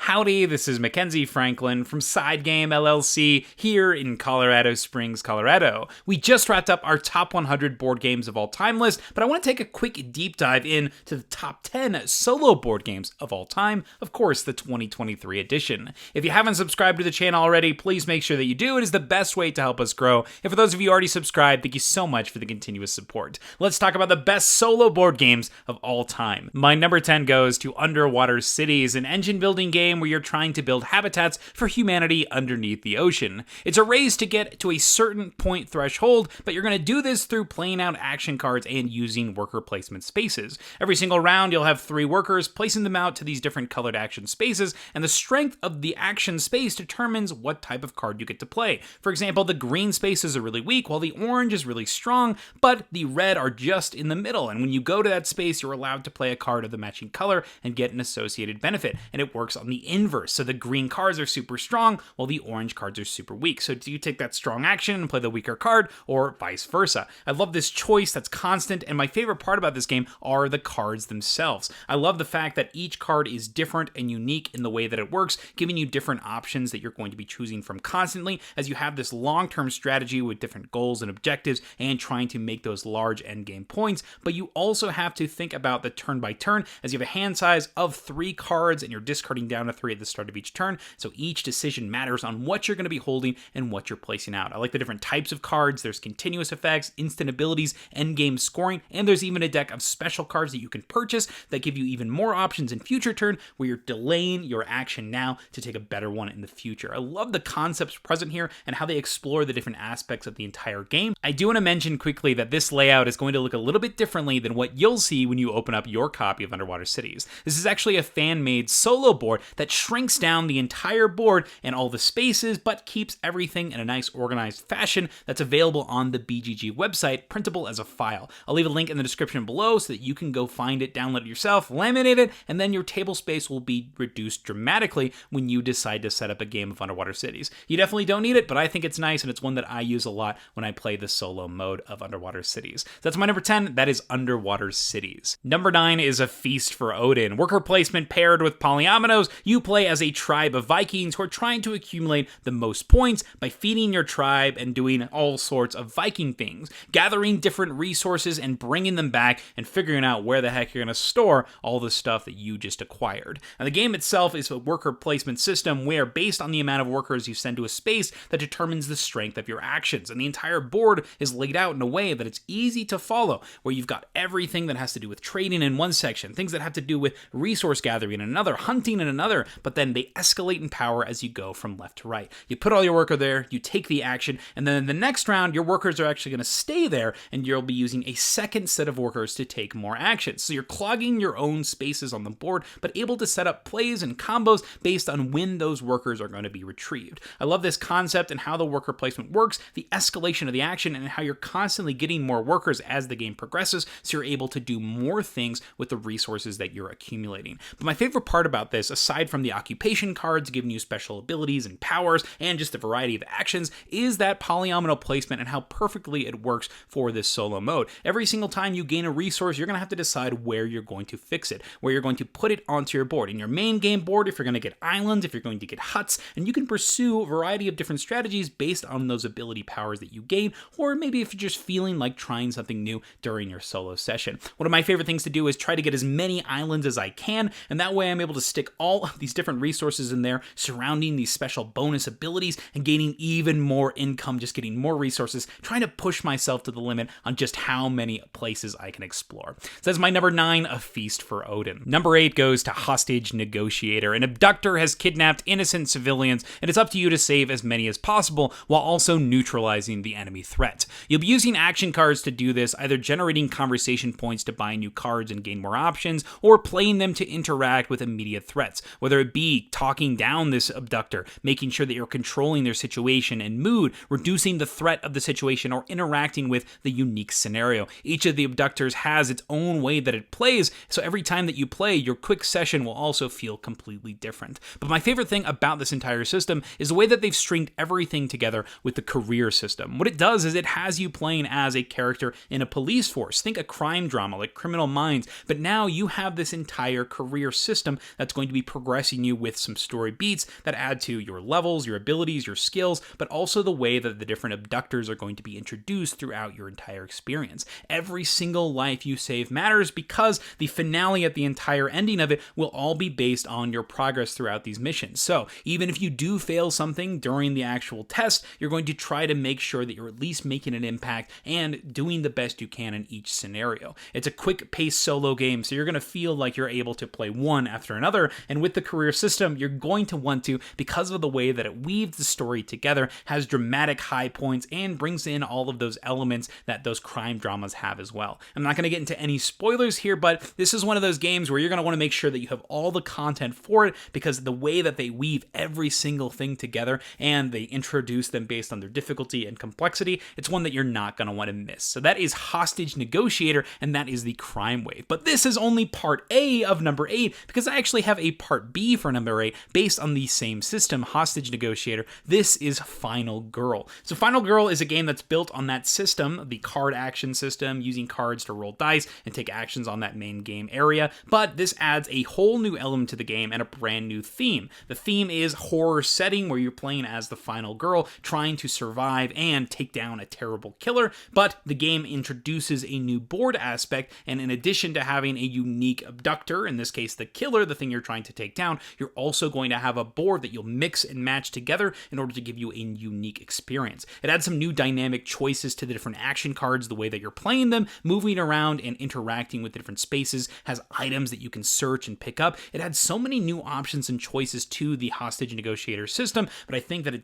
Howdy, this is Mackenzie Franklin from SideGame LLC here in Colorado Springs, Colorado. We just wrapped up our top 100 board games of all time list, but I want to take a quick deep dive in to the top 10 solo board games of all time, of course, the 2023 edition. If you haven't subscribed to the channel already, please make sure that you do. It is the best way to help us grow. And for those of you already subscribed, thank you so much for the continuous support. Let's talk about the best solo board games of all time. My number 10 goes to Underwater Cities, an engine building game where you're trying to build habitats for humanity underneath the ocean. It's a race to get to a certain point threshold, but you're going to do this through playing out action cards and using worker placement spaces. Every single round, you'll have 3 workers, placing them out to these different colored action spaces, and the strength of the action space determines what type of card you get to play. For example, the green spaces are really weak, while the orange is really strong, but the red are just in the middle, and when you go to that space, you're allowed to play a card of the matching color and get an associated benefit, and it works on the inverse. So the green cards are super strong, while the orange cards are super weak. So do you take that strong action and play the weaker card, or vice versa? I love this choice that's constant, and my favorite part about this game are the cards themselves. I love the fact that each card is different and unique in the way that it works, giving you different options that you're going to be choosing from constantly as you have this long-term strategy with different goals and objectives and trying to make those large endgame points. But you also have to think about the turn by turn, as you have a hand size of 3 cards and you're discarding down to 3 at the start of each turn, so each decision matters on what you're going to be holding and what you're placing out. I like the different types of cards. There's continuous effects, instant abilities, endgame scoring, and there's even a deck of special cards that you can purchase that give you even more options in future turn where you're delaying your action now to take a better one in the future. I love the concepts present here and how they explore the different aspects of the entire game. I do want to mention quickly that this layout is going to look a little bit differently than what you'll see when you open up your copy of Underwater Cities. This is actually a fan-made solo board that shrinks down the entire board and all the spaces, but keeps everything in a nice organized fashion that's available on the BGG website, printable as a file. I'll leave a link in the description below so that you can go find it, download it yourself, laminate it, and then your table space will be reduced dramatically when you decide to set up a game of Underwater Cities. You definitely don't need it, but I think it's nice, and it's one that I use a lot when I play the solo mode of Underwater Cities. So that's my number 10, that is Underwater Cities. Number 9 is A Feast for Odin. Worker placement paired with polyominoes, you play as a tribe of Vikings who are trying to accumulate the most points by feeding your tribe and doing all sorts of Viking things, gathering different resources and bringing them back and figuring out where the heck you're going to store all the stuff that you just acquired. Now, the game itself is a worker placement system where, based on the amount of workers you send to a space, that determines the strength of your actions, and the entire board is laid out in a way that it's easy to follow, where you've got everything that has to do with trading in one section, things that have to do with resource gathering in another, hunting in another, but then they escalate in power as you go from left to right. You put all your worker there, you take the action, and then in the next round, your workers are actually going to stay there, and you'll be using a second set of workers to take more action. So you're clogging your own spaces on the board, but able to set up plays and combos based on when those workers are going to be retrieved. I love this concept and how the worker placement works, the escalation of the action, and how you're constantly getting more workers as the game progresses, so you're able to do more things with the resources that you're accumulating. But my favorite part about this, aside from the occupation cards giving you special abilities and powers and just a variety of actions, is that polyomino placement and how perfectly it works for this solo mode. Every single time you gain a resource, you're going to have to decide where you're going to fix it, where you're going to put it onto your board. In your main game board, if you're going to get islands, if you're going to get huts, and you can pursue a variety of different strategies based on those ability powers that you gain, or maybe if you're just feeling like trying something new during your solo session. One of my favorite things to do is try to get as many islands as I can, and that way I'm able to stick all of these different resources in there surrounding these special bonus abilities and gaining even more income, just getting more resources, trying to push myself to the limit on just how many places I can explore. So that's my number 9, A Feast for Odin. Number 8 goes to Hostage Negotiator. An abductor has kidnapped innocent civilians, and it's up to you to save as many as possible while also neutralizing the enemy threat. You'll be using action cards to do this, either generating conversation points to buy new cards and gain more options, or playing them to interact with immediate threats, whether it be talking down this abductor, making sure that you're controlling their situation and mood, reducing the threat of the situation, or interacting with the unique scenario. Each of the abductors has its own way that it plays, so every time that you play, your quick session will also feel completely different. But my favorite thing about this entire system is the way that they've stringed everything together with the career system. What it does is it has you playing as a character in a police force. Think a crime drama like Criminal Minds, but now you have this entire career system that's going to be progressing progressing you with some story beats that add to your levels, your abilities, your skills, but also the way that the different abductors are going to be introduced throughout your entire experience. Every single life you save matters because the finale at the entire ending of it will all be based on your progress throughout these missions. So even if you do fail something during the actual test, you're going to try to make sure that you're at least making an impact and doing the best you can in each scenario. It's a quick-paced solo game, so you're going to feel like you're able to play one after another, and with the career system, you're going to want to because of the way that it weaves the story together, has dramatic high points, and brings in all of those elements that those crime dramas have as well. I'm not going to get into any spoilers here, but this is one of those games where you're going to want to make sure that you have all the content for it, because the way that they weave every single thing together and they introduce them based on their difficulty and complexity, it's one that you're not going to want to miss. So that is Hostage Negotiator, and that is the crime wave. But this is only part A of number 8, because I actually have a part B for number 8 based on the same system, Hostage Negotiator. This is Final Girl. So Final Girl is a game that's built on that system, the card action system, using cards to roll dice and take actions on that main game area, but this adds a whole new element to the game and a brand new theme. The theme is horror setting, where you're playing as the final girl trying to survive and take down a terrible killer, but the game introduces a new board aspect, and in addition to having a unique abductor, in this case the killer, the thing you're trying to take down, you're also going to have a board that you'll mix and match together in order to give you a unique experience. It adds some new dynamic choices to the different action cards, the way that you're playing them, moving around and interacting with the different spaces, has items that you can search and pick up. It adds so many new options and choices to the Hostage Negotiator system, but I think that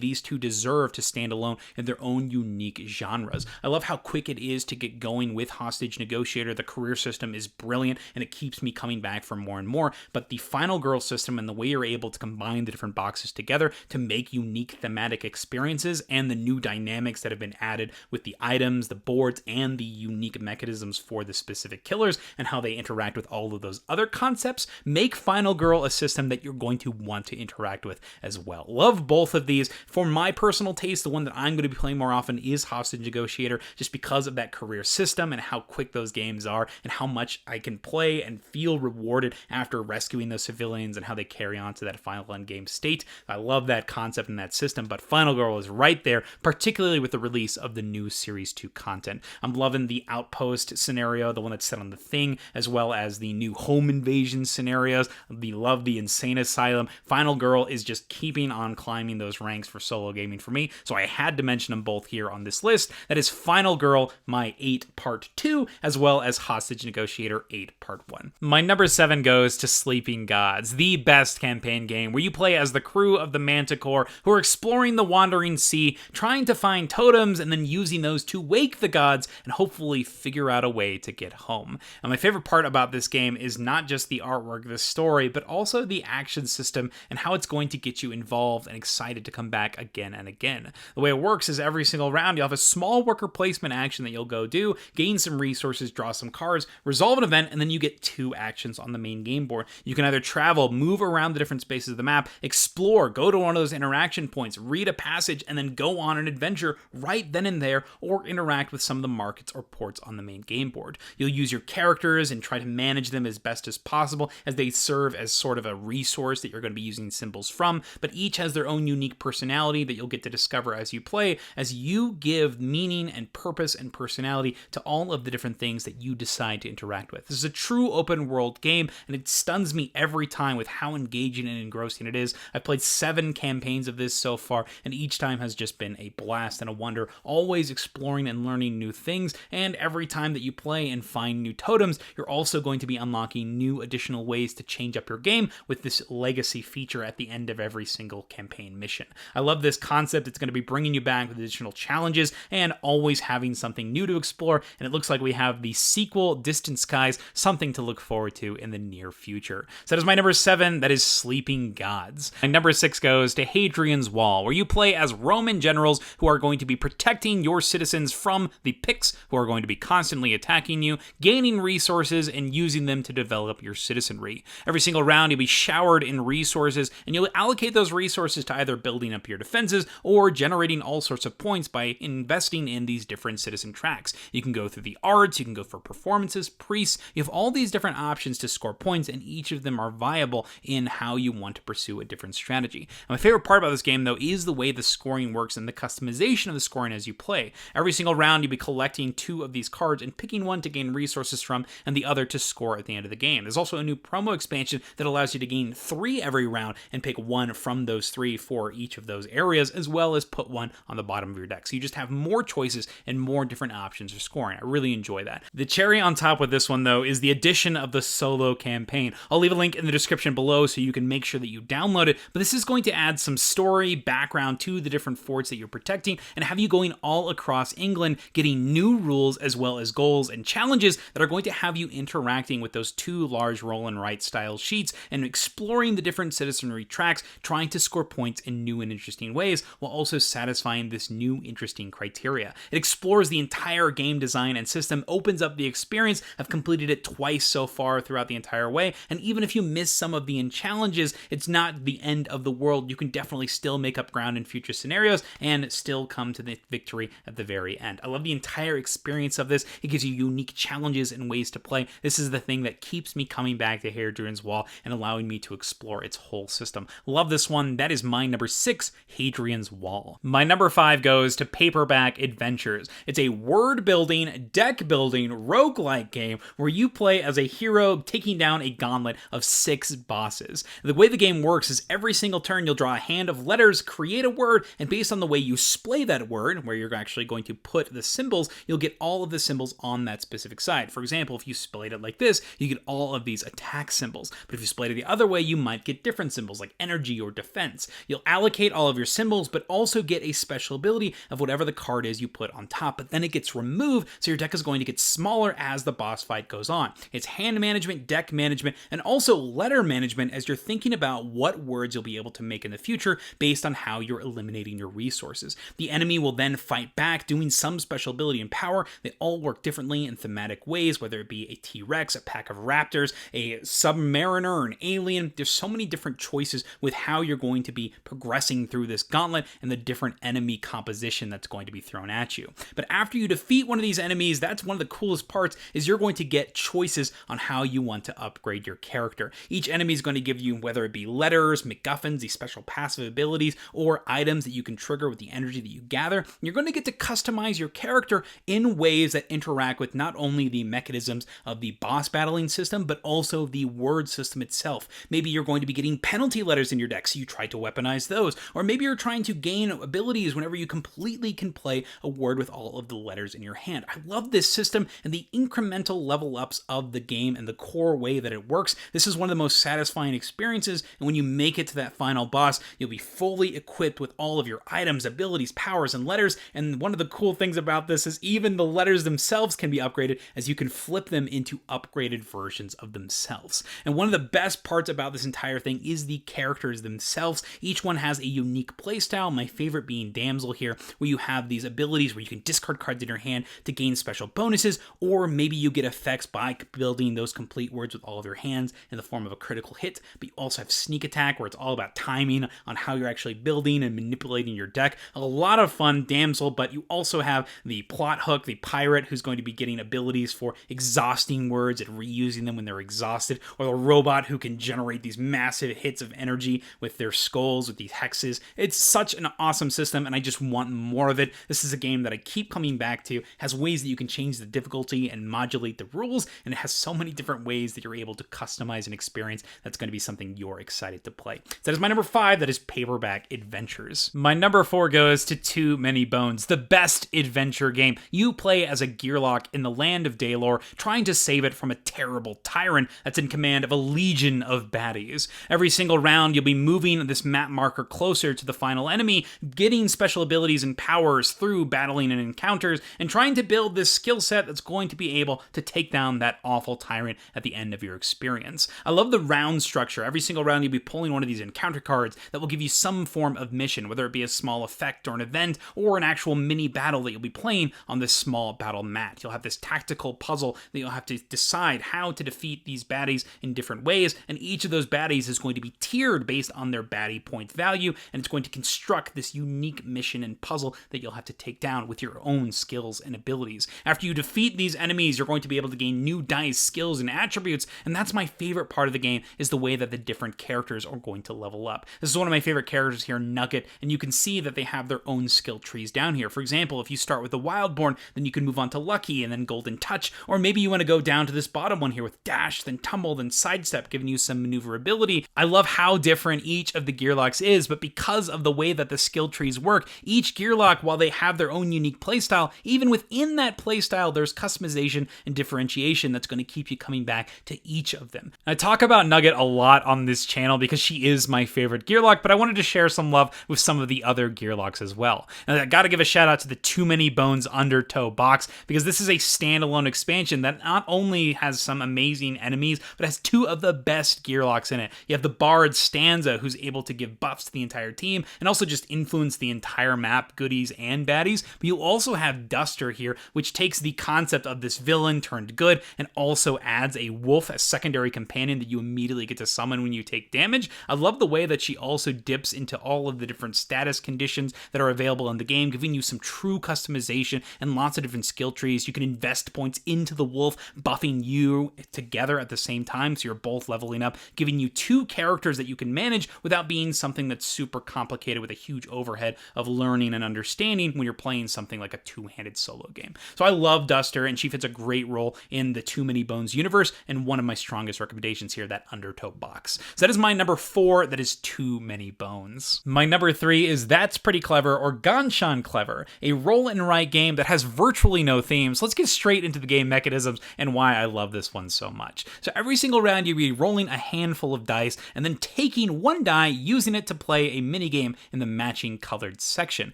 these two deserve to stand alone in their own unique genres. I love how quick it is to get going with Hostage Negotiator. The career system is brilliant, and it keeps me coming back for more and more, but the Final Girl system and the way you're able to combine the different boxes together to make unique thematic experiences, and the new dynamics that have been added with the items, the boards, and the unique mechanisms for the specific killers, and how they interact with all of those other concepts, make Final Girl a system that you're going to want to interact with as well. Love both of these. For my personal taste, the one that I'm going to be playing more often is Hostage Negotiator, just because of that career system and how quick those games are, and how much I can play and feel rewarded after rescuing those civilians, and how they carry on to that final end game state. I love that concept and that system, but Final Girl is right there, particularly with the release of the new Series 2 content. I'm loving the Outpost scenario, the one that's set on the Thing, as well as the new home invasion scenarios. Love the Insane Asylum. Final Girl is just keeping on climbing those ranks for solo gaming for me, so I had to mention them both here on this list. That is Final Girl, my 8 part 2, as well as Hostage Negotiator 8 part 1. My number 7 goes to Sleeping Gods, the best campaign game where you play as the crew of the Manticore who are exploring the Wandering Sea, trying to find totems and then using those to wake the gods and hopefully figure out a way to get home. And my favorite part about this game is not just the artwork, the story, but also the action system and how it's going to get you involved and excited to come back again and again. The way it works is every single round you'll have a small worker placement action that you'll go do, gain some resources, draw some cards, resolve an event, and then you get 2 actions on the main game board. You can either travel, move around the different spaces of the map, explore, go to one of those interaction points, read a passage, and then go on an adventure right then and there, or interact with some of the markets or ports on the main game board. You'll use your characters and try to manage them as best as possible, as they serve as sort of a resource that you're going to be using symbols from, but each has their own unique personality that you'll get to discover as you play, as you give meaning and purpose and personality to all of the different things that you decide to interact with. This is a true open world game, and it stuns me every time with how engaging and engrossing it is. I've played 7 campaigns of this so far, and each time has just been a blast and a wonder, always exploring and learning new things, and every time that you play and find new totems, you're also going to be unlocking new additional ways to change up your game with this legacy feature at the end of every single campaign mission. I love this concept. It's going to be bringing you back with additional challenges and always having something new to explore, and it looks like we have the sequel, Distant Skies, something to look forward to in the near future. So that is my number 7, that is Sleeping Gods. My number 6 goes to Hadrian's Wall, where you play as Roman generals who are going to be protecting your citizens from the Picts, who are going to be constantly attacking you, gaining resources, and using them to develop your citizenry. Every single round, you'll be showered in resources, and you'll allocate those resources to either building up your defenses or generating all sorts of points by investing in these different citizen tracks. You can go through the arts, you can go for performances, priests, you have all these different options to score points, and each of them are vital viable in how you want to pursue a different strategy. And my favorite part about this game, though, is the way the scoring works and the customization of the scoring as you play. Every single round, you'll be collecting 2 of these cards and picking one to gain resources from and the other to score at the end of the game. There's also a new promo expansion that allows you to gain 3 every round and pick 1 from those 3 for each of those areas, as well as put 1 on the bottom of your deck. So you just have more choices and more different options for scoring. I really enjoy that. The cherry on top with this one, though, is the addition of the solo campaign. I'll leave a link in the description below so you can make sure that you download it, but this is going to add some story background to the different forts that you're protecting and have you going all across England, getting new rules as well as goals and challenges that are going to have you interacting with those 2 large roll and write style sheets and exploring the different citizenry tracks, trying to score points in new and interesting ways while also satisfying this new interesting criteria. It explores the entire game design and system, opens up the experience. I've completed it twice so far throughout the entire way, and even if you miss some of the challenges, it's not the end of the world. You can definitely still make up ground in future scenarios and still come to the victory at the very end. I love the entire experience of this. It gives you unique challenges and ways to play. This is the thing that keeps me coming back to Hadrian's Wall and allowing me to explore its whole system. Love this one. That is my number 6, Hadrian's Wall. My number 5 goes to Paperback Adventures. It's a word-building, deck-building, roguelike game where you play as a hero taking down a gauntlet of 6 bosses. The way the game works is every single turn you'll draw a hand of letters, create a word, and based on the way you splay that word, where you're actually going to put the symbols, you'll get all of the symbols on that specific side. For example, if you splayed it like this, you get all of these attack symbols. But if you splayed it the other way, you might get different symbols like energy or defense. You'll allocate all of your symbols, but also get a special ability of whatever the card is you put on top, but then it gets removed, so your deck is going to get smaller as the boss fight goes on. It's hand management, deck management, and also letter management as you're thinking about what words you'll be able to make in the future based on how you're eliminating your resources. The enemy will then fight back, doing some special ability and power. They all work differently in thematic ways, whether it be a T-Rex, a pack of raptors, a submariner, or an alien. There's so many different choices with how you're going to be progressing through this gauntlet and the different enemy composition that's going to be thrown at you. But after you defeat one of these enemies, that's one of the coolest parts, is you're going to get choices on how you want to upgrade your character. Each enemy is going to give you, whether it be letters, MacGuffins, these special passive abilities, or items that you can trigger with the energy that you gather. You're going to get to customize your character in ways that interact with not only the mechanisms of the boss battling system, but also the word system itself. Maybe you're going to be getting penalty letters in your deck, so you try to weaponize those. Or maybe you're trying to gain abilities whenever you completely can play a word with all of the letters in your hand. I love this system and the incremental level ups of the game and the core way that it works. This is one of the most satisfying experiences, and when you make it to that final boss, you'll be fully equipped with all of your items, abilities, powers, and letters. And one of the cool things about this is even the letters themselves can be upgraded, as you can flip them into upgraded versions of themselves. And one of the best parts about this entire thing is the characters themselves. Each one has a unique playstyle, my favorite being Damsel here, where you have these abilities where you can discard cards in your hand to gain special bonuses, or maybe you get effects by building those complete words with all of your hands in the form of a critical hit. But you also have sneak attack, where it's all about timing on how you're actually building and manipulating your deck. A lot of fun, Damsel, but you also have the plot hook, the pirate, who's going to be getting abilities for exhausting words and reusing them when they're exhausted, or the robot who can generate these massive hits of energy with their skulls, with these hexes. It's such an awesome system, and I just want more of it. This is a game that I keep coming back to, has ways that you can change the difficulty and modulate the rules, and it has so many different ways that you're able to customize an experience that's going to be something you're excited to play. So that is my number 5, that is Paperback Adventures. My number 4 goes to Too Many Bones, the best adventure game. You play as a Gearlock in the land of Daelor, trying to save it from a terrible tyrant that's in command of a legion of baddies. Every single round, you'll be moving this map marker closer to the final enemy, getting special abilities and powers through battling and encounters, and trying to build this skill set that's going to be able to take down that awful tyrant at the end of your experience. I love the round structure. Every single round, you'll be pulling one of these encounter cards that will give you some form of mission, whether it be a small effect or an event, or an actual mini battle that you'll be playing on this small battle mat. You'll have this tactical puzzle that you'll have to decide how to defeat these baddies in different ways, and each of those baddies is going to be tiered based on their baddie point value, and it's going to construct this unique mission and puzzle that you'll have to take down with your own skills and abilities. After you defeat these enemies, you're going to be able to gain new dice, skills, and attributes, and that's my favorite part of the game is the way that the different characters are going to level up. This is one of my favorite characters here, Nugget, and you can see that they have their own skill trees down here. For example, if you start with the Wildborn, then you can move on to Lucky and then Golden Touch, or maybe you want to go down to this bottom one here with Dash, then Tumble, then Sidestep, giving you some maneuverability. I love how different each of the Gearlocks is, but because of the way that the skill trees work, each Gearlock, while they have their own unique playstyle, even within that playstyle, there's customization and differentiation that's going to keep you coming back to each of them. I talk about Nugget a lot on this channel because she is my favorite Gearlock, but I wanted to share some love with some of the other Gearlocks as well. And I gotta give a shout out to the Too Many Bones Undertow box, because this is a standalone expansion that not only has some amazing enemies, but has two of the best Gearlocks in it. You have the Bard Stanza, who's able to give buffs to the entire team, and also just influence the entire map, goodies and baddies. But you also have Duster here, which takes the concept of this villain turned good, and also adds a wolf as secondary companion that you immediately get to summon when you take damage. I love the way that she also dips into all of the different status conditions that are available in the game, giving you some true customization and lots of different skill trees. You can invest points into the wolf, buffing you together at the same time, so you're both leveling up, giving you two characters that you can manage without being something that's super complicated with a huge overhead of learning and understanding when you're playing something like a two-handed solo game. So I love Duster, and she fits a great role in the Too Many Bones universe, and one of my strongest recommendations here, that Undertow box. So that is my number 4, that is Too Many Bones. My number 3 is That's Pretty Clever, or Ganshan Clever, a roll and write game that has virtually no themes. Let's get straight into the game mechanisms and why I love this one so much. So every single round you'll be rolling a handful of dice and then taking one die, using it to play a minigame in the matching colored section.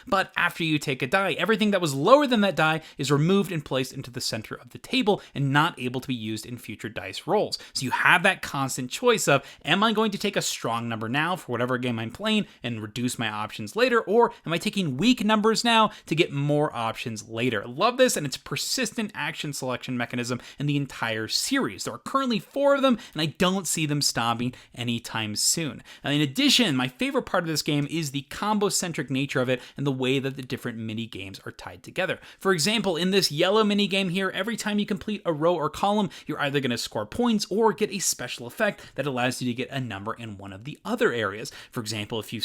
But after you take a die, everything that was lower than that die is removed and placed into the center of the table and not able to be used in future dice rolls. So you have that constant choice of, am I going to take a strong number now for whatever game I'm playing and reduce my options later, or am I taking weak numbers now to get more options later? I love this, and it's a persistent action selection mechanism in the entire series. There are currently 4 of them, and I don't see them stopping anytime soon. And in addition, my favorite part of this game is the combo-centric nature of it and the way that the different mini games are tied together. For example, in this yellow mini game here, every time you complete a row or column, you're either going to score points or get a special effect that allows you to get a number in one of the other areas. For example, if you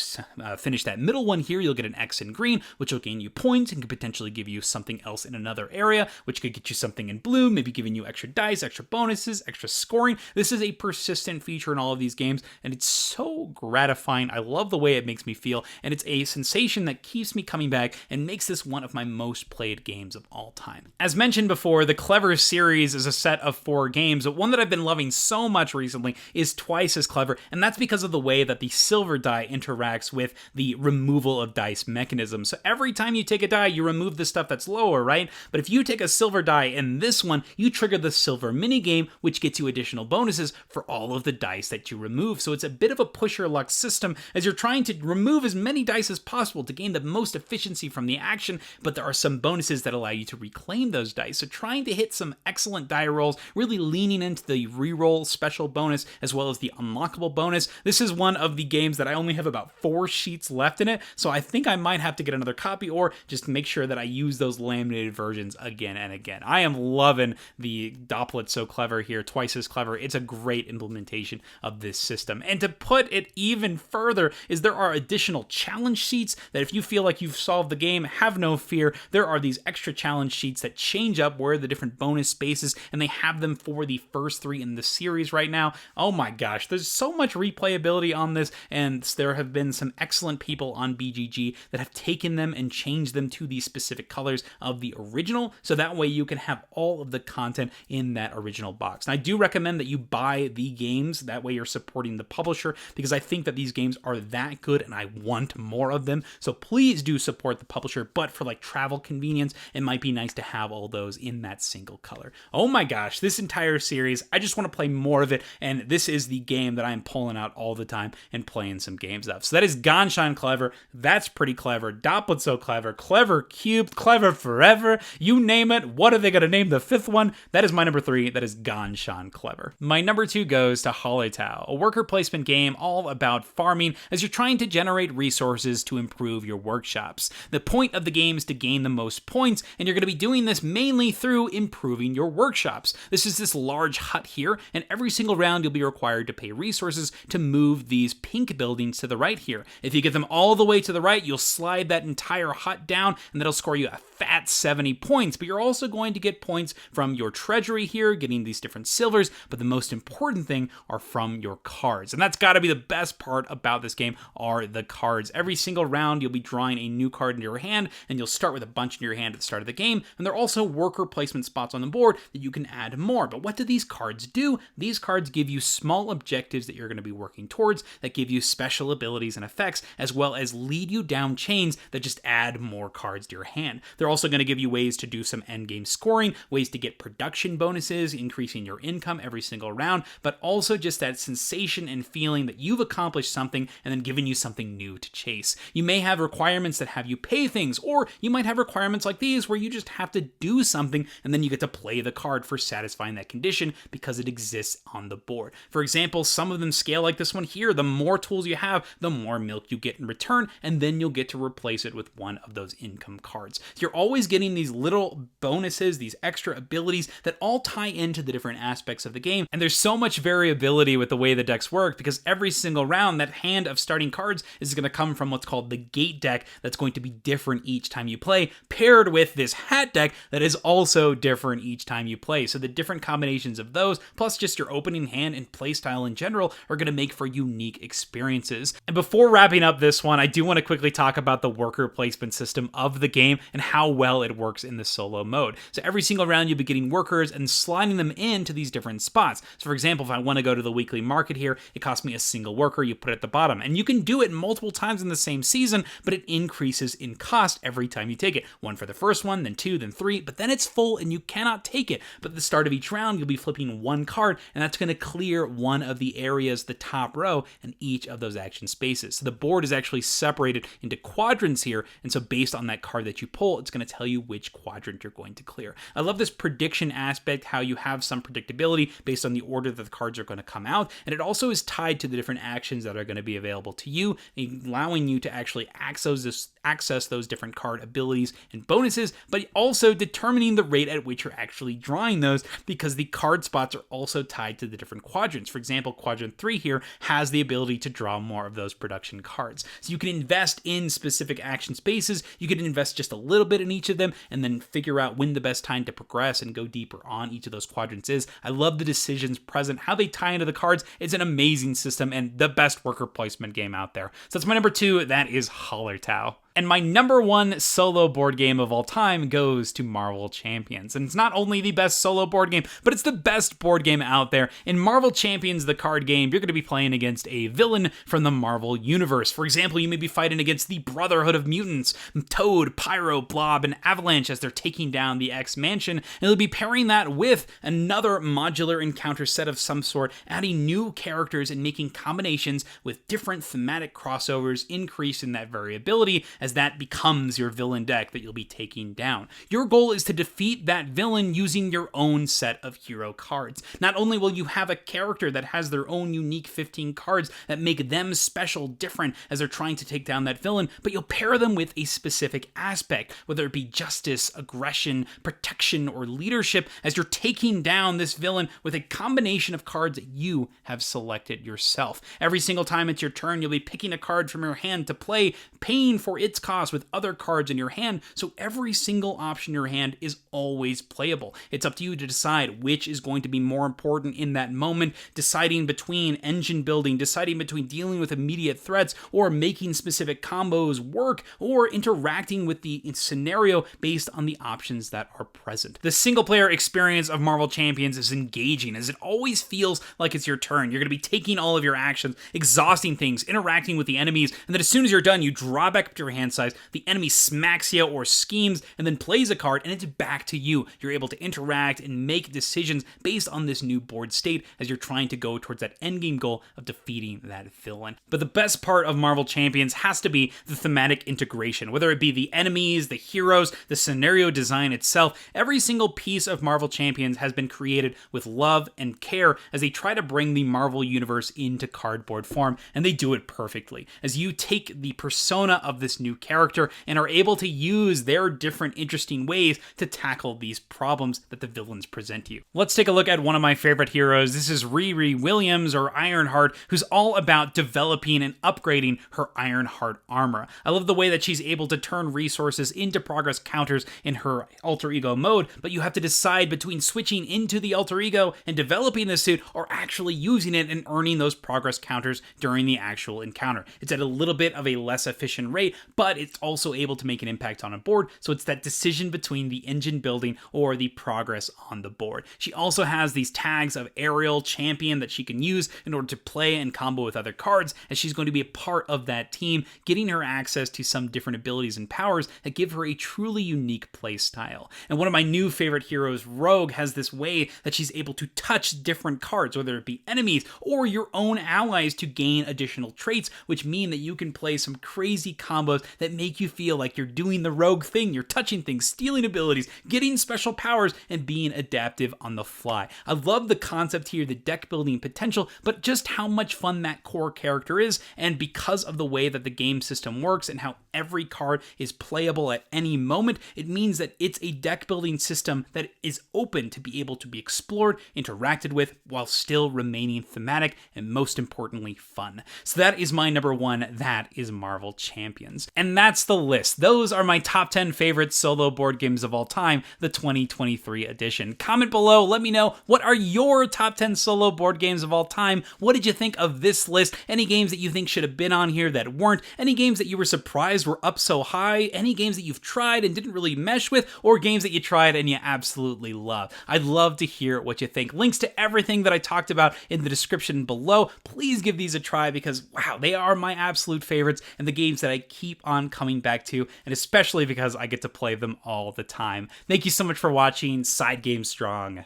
finish that middle one here, you'll get an X in green, which will gain you points and could potentially give you something else in another area, which could get you something in blue, maybe giving you extra dice, extra bonuses, extra scoring. This is a persistent feature in all of these games, and it's so gratifying. I love the way it makes me feel, and it's a sensation that keeps me coming back and makes this one of my most played games of all time. As mentioned before, the Clever series is a set of 4 games, but one that I've been loving so much recently is Twice as Clever, and that's because of the way that the silver die interacts with the removal of dice mechanism. So every time you take a die, you remove the stuff that's lower, right? But if you take a silver die in this one, you trigger the silver minigame, which gets you additional bonuses for all of the dice that you remove. So it's a bit of a push your luck system as you're trying to remove as many dice as possible to gain the most efficiency from the action, but there are some bonuses that allow you to reclaim those dice. So trying to hit some excellent die rolls, really leaning into the reroll special bonus as well as the unlockable bonus. This is one of the games that I only have about 4 sheets left in it, so I think I might have to get another copy or just make sure that I use those laminated versions again and again. I am loving the Dopplet So Clever here, Twice as Clever. It's a great implementation of this system. And to put it even further is there are additional challenge sheets that if you feel like you've solved the game, have no fear. There are these extra challenge sheets that change up where the different bonus spaces, and they have them for the first 3 in the series right now. Oh my gosh, there's so much replayability on this, and there have been some excellent people on BGG that have taken them and changed them to the specific colors of the original, so that way you can have all of the content in that original box. And I do recommend that you buy the games, that way you're supporting the publisher, because I think that these games are that good and I want more of them. So please do support the publisher, but for like travel convenience, it might be nice to have all those in that single color. Oh my gosh, this entire series, I just want to play more of it, and this is the game that I'm pulling out all the time and playing some games of. So that is Ganshan Clever, That's Pretty Clever, Dopplet So Clever, Clever Cubed, Clever Forever, you name it. What are they going to name the 5th one? That is my number 3, that is Ganshan Clever. My number 2 goes to Holotao, a worker placement game all about farming as you're trying to generate resources to improve your workshops. The point of the game is to gain the most points, and you're going to be doing this mainly through improving your workshops. This is this large hut here, and every single single round, you'll be required to pay resources to move these pink buildings to the right here. If you get them all the way to the right, you'll slide that entire hut down, and that'll score you a fat 70 points, but you're also going to get points from your treasury here, getting these different silvers, but the most important thing are from your cards. And that's got to be the best part about this game, are the cards. Every single round, you'll be drawing a new card into your hand, and you'll start with a bunch in your hand at the start of the game, and there are also worker placement spots on the board that you can add more. But what do these cards do? These cards give you small objectives that you're going to be working towards, that give you special abilities and effects, as well as lead you down chains that just add more cards to your hand. They're also going to give you ways to do some endgame scoring, ways to get production bonuses, increasing your income every single round, but also just that sensation and feeling that you've accomplished something and then giving you something new to chase. You may have requirements that have you pay things, or you might have requirements like these where you just have to do something and then you get to play the card for satisfying that condition because it exists on the board. For example, some of them scale like this one here. The more tools you have, the more milk you get in return, and then you'll get to replace it with one of those income cards. So you're always getting these little bonuses, these extra abilities that all tie into the different aspects of the game, and there's so much variability with the way the decks work because every single round, that hand of starting cards is going to come from what's called the gate deck that's going to be different each time you play, paired with this hat deck that is also different each time you play. So the different combinations of those, plus just your opening hand and playstyle in general, are going to make for unique experiences. And before wrapping up this one, I do want to quickly talk about the worker placement system of the game and how well it works in the solo mode. So every single round you'll be getting workers and sliding them into these different spots. So for example, if I want to go to the weekly market here, it costs me a single worker, you put it at the bottom. And you can do it multiple times in the same season, but it increases in cost every time you take it. One for the first one, then two, then three, but then it's full and you cannot take it. But at the start of each round, you'll be flipping one card, and that's going to clear one of the areas, the top row, in each of those action spaces. So the board is actually separated into quadrants here, and so based on that card that you pull, it's going to tell you which quadrant you're going to clear. I love this prediction aspect, how you have some predictability based on the order that the cards are going to come out, and it also is tied to the different actions that are going to be available to you, allowing you to actually access those different card abilities and bonuses, but also determining the rate at which you're actually drawing those, because the card spots are also tied to the different quadrants. For example, quadrant 3 here has the ability to draw more of those production cards. So you can invest in specific action spaces, you can invest just a little bit in each of them, and then figure out when the best time to progress and go deeper on each of those quadrants is. I love the decisions present, how they tie into the cards. It's an amazing system and the best worker placement game out there. So that's my number 2, that is Hallertau. And my number 1 solo board game of all time goes to Marvel Champions. And it's not only the best solo board game, but it's the best board game out there. In Marvel Champions, the card game, you're going to be playing against a villain from the Marvel Universe. For example, you may be fighting against the Brotherhood of Mutants, Toad, Pyro, Blob, and Avalanche as they're taking down the X-Mansion. And you'll be pairing that with another modular encounter set of some sort, adding new characters and making combinations with different thematic crossovers, increasing that variability as that becomes your villain deck that you'll be taking down. Your goal is to defeat that villain using your own set of hero cards. Not only will you have a character that has their own unique 15 cards that make them special, different as they're trying to take down that villain, but you'll pair them with a specific aspect, whether it be justice, aggression, protection, or leadership, as you're taking down this villain with a combination of cards that you have selected yourself. Every single time it's your turn, you'll be picking a card from your hand to play, paying for its cost with other cards in your hand, so every single option in your hand is always playable. It's up to you to decide which is going to be more important in that moment, deciding between engine building, deciding between dealing with immediate threats, or making specific combos work, or interacting with the scenario based on the options that are present. The single-player experience of Marvel Champions is engaging, as it always feels like it's your turn. You're going to be taking all of your actions, exhausting things, interacting with the enemies, and then as soon as you're done, you draw back up to your hand size, the enemy smacks you or schemes, and then plays a card, and it's back to you. You're able to interact and make decisions based on this new board state as you're trying to go towards that endgame goal of defeating that villain. But the best part of Marvel Champions has to be the thematic integration, whether it be the enemies, the heroes, the scenario design itself. Every single piece of Marvel Champions has been created with love and care as they try to bring the Marvel Universe into cardboard form, and they do it perfectly. As you take the persona of this new new character and are able to use their different interesting ways to tackle these problems that the villains present you. Let's take a look at one of my favorite heroes. This is Riri Williams, or Ironheart, who's all about developing and upgrading her Ironheart armor. I love the way that she's able to turn resources into progress counters in her alter ego mode, but you have to decide between switching into the alter ego and developing the suit or actually using it and earning those progress counters during the actual encounter. It's at a little bit of a less efficient rate, but it's also able to make an impact on a board, so it's that decision between the engine building or the progress on the board. She also has these tags of Aerial Champion that she can use in order to play and combo with other cards, as she's going to be a part of that team, getting her access to some different abilities and powers that give her a truly unique play style. And one of my new favorite heroes, Rogue, has this way that she's able to touch different cards, whether it be enemies or your own allies, to gain additional traits, which mean that you can play some crazy combos that make you feel like you're doing the Rogue thing. You're touching things, stealing abilities, getting special powers, and being adaptive on the fly. I love the concept here, the deck building potential, but just how much fun that core character is, and because of the way that the game system works and how every card is playable at any moment, it means that it's a deck building system that is open to be able to be explored, interacted with, while still remaining thematic and, most importantly, fun. So that is my number one. That is Marvel Champions. And that's the list. Those are my top 10 favorite solo board games of all time, the 2023 edition. Comment below, let me know, what are your top 10 solo board games of all time? What did you think of this list? Any games that you think should have been on here that weren't? Any games that you were surprised were up so high? Any games that you've tried and didn't really mesh with? Or games that you tried and you absolutely love? I'd love to hear what you think. Links to everything that I talked about in the description below. Please give these a try because, wow, they are my absolute favorites and the games that I keep on coming back to, and especially because I get to play them all the time. Thank you so much for watching. SideGame Strong.